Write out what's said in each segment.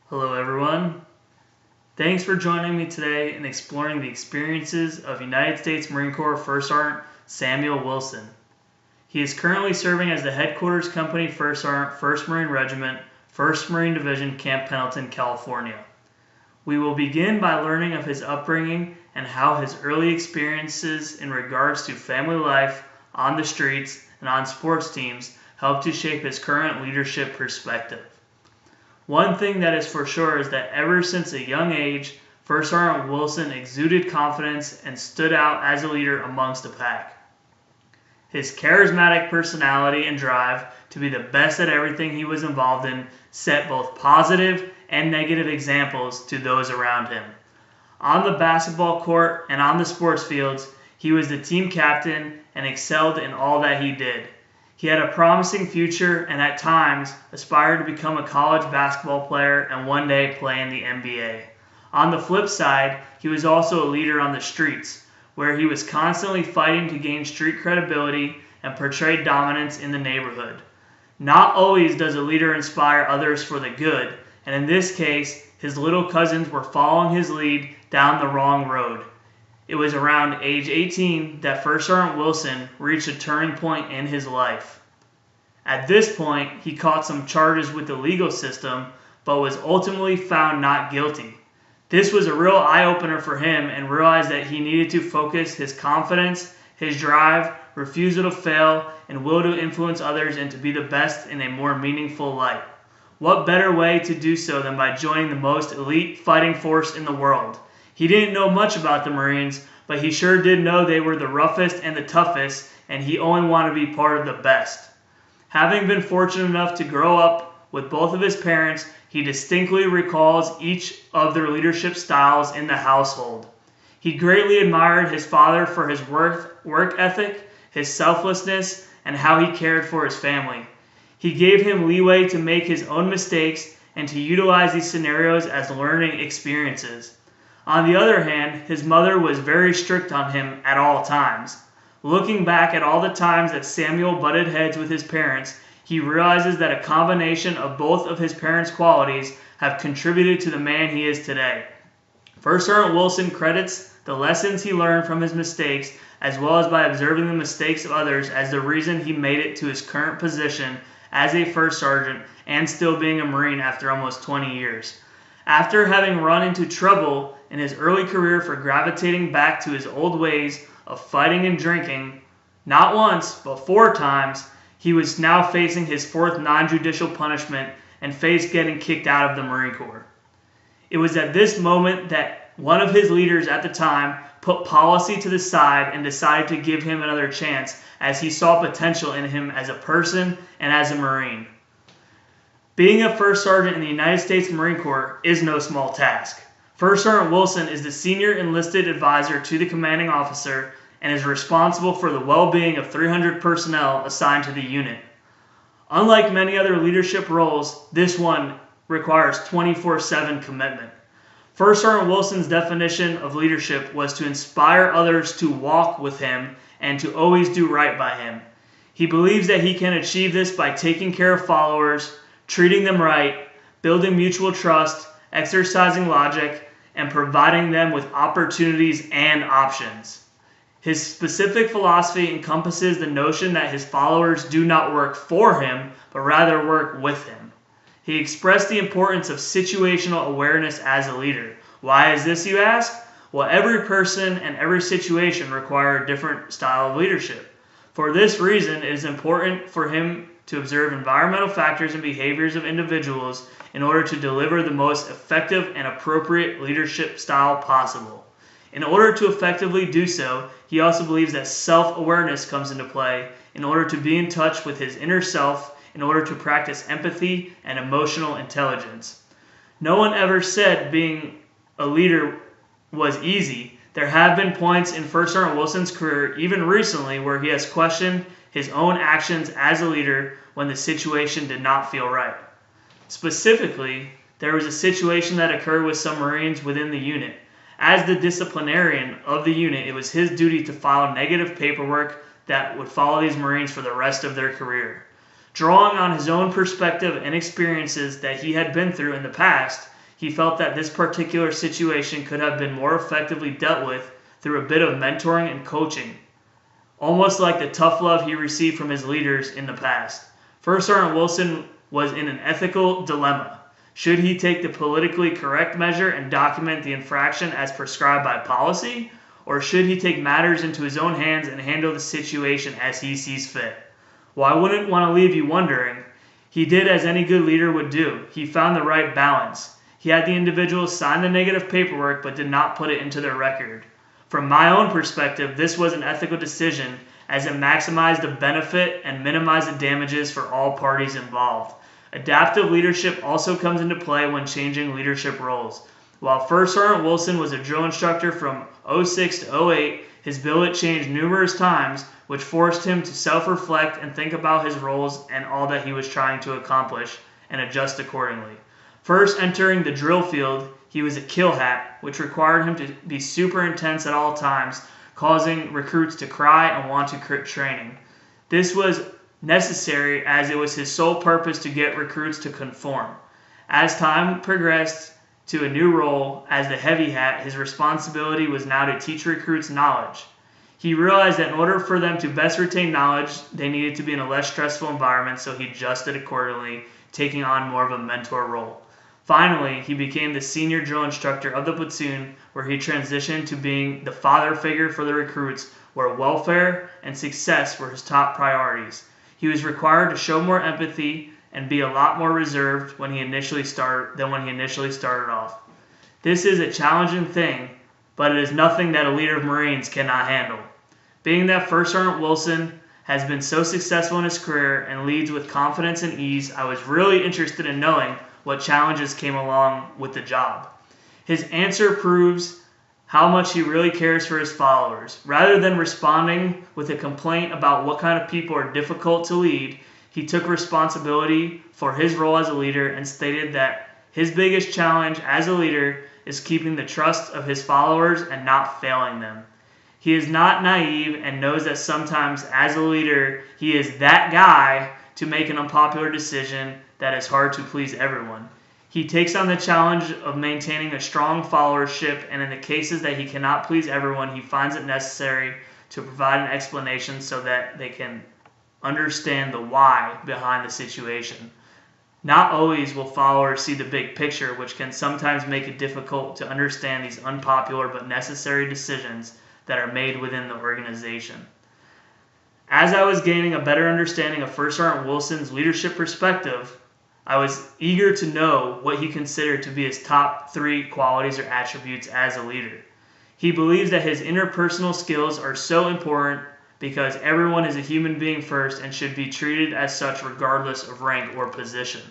Hello everyone. Thanks for joining me today in exploring the experiences of United States Marine Corps First Sergeant Samuel Wilson. He is currently serving as the Headquarters Company First Sergeant, 1st Marine Regiment, 1st Marine Division, Camp Pendleton, California. We will begin by learning of his upbringing and how his early experiences in regards to family life, on the streets, and on sports teams helped to shape his current leadership perspective. One thing that is for sure is that ever since a young age, First Sergeant Wilson exuded confidence and stood out as a leader amongst the pack. His charismatic personality and drive to be the best at everything he was involved in set both positive and negative examples to those around him. On the basketball court and on the sports fields, he was the team captain and excelled in all that he did. He had a promising future and at times aspired to become a college basketball player and one day play in the NBA. On the flip side, he was also a leader on the streets, where he was constantly fighting to gain street credibility and portray dominance in the neighborhood. Not always does a leader inspire others for the good, and in this case, his little cousins were following his lead down the wrong road. It was around age 18 that First Sergeant Wilson reached a turning point in his life. At this point, he caught some charges with the legal system, but was ultimately found not guilty. This was a real eye-opener for him and realized that he needed to focus his confidence, his drive, refusal to fail, and will to influence others and to be the best in a more meaningful light. What better way to do so than by joining the most elite fighting force in the world? He didn't know much about the Marines, but he sure did know they were the roughest and the toughest, and he only wanted to be part of the best. Having been fortunate enough to grow up with both of his parents, he distinctly recalls each of their leadership styles in the household. He greatly admired his father for his work ethic, his selflessness, and how he cared for his family. He gave him leeway to make his own mistakes and to utilize these scenarios as learning experiences. On the other hand, his mother was very strict on him at all times. Looking back at all the times that Samuel butted heads with his parents, he realizes that a combination of both of his parents' qualities have contributed to the man he is today. First Sergeant Wilson credits the lessons he learned from his mistakes as well as by observing the mistakes of others as the reason he made it to his current position as a first sergeant and still being a Marine after almost 20 years. After having run into trouble in his early career for gravitating back to his old ways of fighting and drinking, not once, but 4 times, he was now facing his 4th non-judicial punishment and faced getting kicked out of the Marine Corps. It was at this moment that one of his leaders at the time put policy to the side and decided to give him another chance as he saw potential in him as a person and as a Marine. Being a first sergeant in the United States Marine Corps is no small task. First Sergeant Wilson is the senior enlisted advisor to the commanding officer and is responsible for the well-being of 300 personnel assigned to the unit. Unlike many other leadership roles, this one requires 24/7 commitment. First Sergeant Wilson's definition of leadership was to inspire others to walk with him and to always do right by him. He believes that he can achieve this by taking care of followers, treating them right, building mutual trust, exercising logic, and providing them with opportunities and options. His specific philosophy encompasses the notion that his followers do not work for him, but rather work with him. He expressed the importance of situational awareness as a leader. Why is this, you ask? Well, every person and every situation require a different style of leadership. For this reason, it is important for him to observe environmental factors and behaviors of individuals in order to deliver the most effective and appropriate leadership style possible. In order to effectively do so, he also believes that self-awareness comes into play in order to be in touch with his inner self, in order to practice empathy and emotional intelligence. No one ever said being a leader was easy. There have been points in First Sergeant Wilson's career, even recently, where he has questioned his own actions as a leader when the situation did not feel right. Specifically, there was a situation that occurred with some Marines within the unit. As the disciplinarian of the unit, it was his duty to file negative paperwork that would follow these Marines for the rest of their career. Drawing on his own perspective and experiences that he had been through in the past, he felt that this particular situation could have been more effectively dealt with through a bit of mentoring and coaching, almost like the tough love he received from his leaders in the past. First Sergeant Wilson was in an ethical dilemma. Should he take the politically correct measure and document the infraction as prescribed by policy, or should he take matters into his own hands and handle the situation as he sees fit? Well, I wouldn't want to leave you wondering. He did as any good leader would do. He found the right balance. He had the individuals sign the negative paperwork but did not put it into their record. From my own perspective, this was an ethical decision as it maximized the benefit and minimized the damages for all parties involved. Adaptive leadership also comes into play when changing leadership roles. While First Sergeant Wilson was a drill instructor from 06 to 08, his billet changed numerous times, which forced him to self-reflect and think about his roles and all that he was trying to accomplish and adjust accordingly. First entering the drill field, he was a kill hat, which required him to be super intense at all times, causing recruits to cry and want to quit training. This was necessary as it was his sole purpose to get recruits to conform. As time progressed to a new role as the heavy hat, his responsibility was now to teach recruits knowledge. He realized that in order for them to best retain knowledge, they needed to be in a less stressful environment, so he adjusted accordingly, taking on more of a mentor role. Finally, he became the senior drill instructor of the platoon, where he transitioned to being the father figure for the recruits, where welfare and success were his top priorities. He was required to show more empathy and be a lot more reserved when he initially started off. This is a challenging thing, but it is nothing that a leader of Marines cannot handle. Being that First Sergeant Wilson has been so successful in his career and leads with confidence and ease, I was really interested in knowing what challenges came along with the job. His answer proves how much he really cares for his followers. Rather than responding with a complaint about what kind of people are difficult to lead, he took responsibility for his role as a leader and stated that his biggest challenge as a leader is keeping the trust of his followers and not failing them. He is not naive and knows that sometimes as a leader, he is that guy to make an unpopular decision that is hard to please everyone. He takes on the challenge of maintaining a strong followership, and in the cases that he cannot please everyone, he finds it necessary to provide an explanation so that they can understand the why behind the situation. Not always will followers see the big picture, which can sometimes make it difficult to understand these unpopular but necessary decisions that are made within the organization. As I was gaining a better understanding of First Sergeant Wilson's leadership perspective, I was eager to know what he considered to be his top 3 qualities or attributes as a leader. He believes that his interpersonal skills are so important because everyone is a human being first and should be treated as such regardless of rank or position.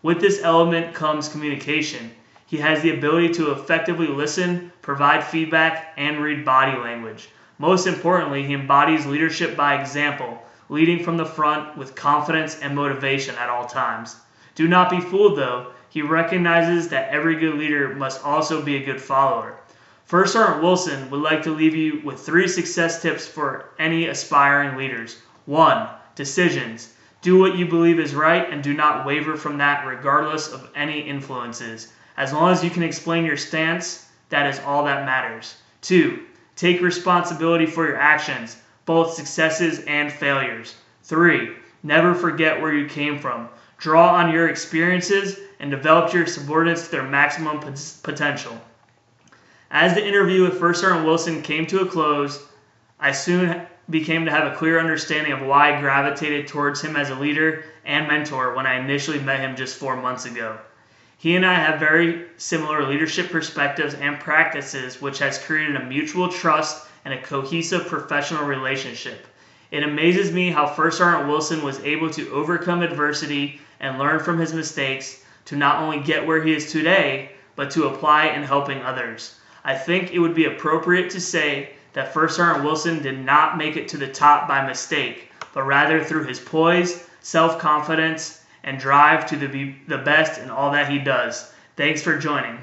With this element comes communication. He has the ability to effectively listen, provide feedback, and read body language. Most importantly, he embodies leadership by example, leading from the front with confidence and motivation at all times. Do not be fooled, though. He recognizes that every good leader must also be a good follower. First Sergeant Wilson would like to leave you with 3 success tips for any aspiring leaders. 1. Decisions. Do what you believe is right and do not waver from that regardless of any influences. As long as you can explain your stance, that is all that matters. 2. Take responsibility for your actions, both successes and failures. 3. Never forget where you came from. Draw on your experiences and develop your subordinates to their maximum potential. As the interview with First Sergeant Wilson came to a close, I soon became to have a clear understanding of why I gravitated towards him as a leader and mentor when I initially met him just 4 months ago. He and I have very similar leadership perspectives and practices, which has created a mutual trust and a cohesive professional relationship. It amazes me how First Sergeant Wilson was able to overcome adversity and learn from his mistakes to not only get where he is today, but to apply in helping others. I think it would be appropriate to say that First Sergeant Wilson did not make it to the top by mistake, but rather through his poise, self-confidence, and drive to be the best in all that he does. Thanks for joining.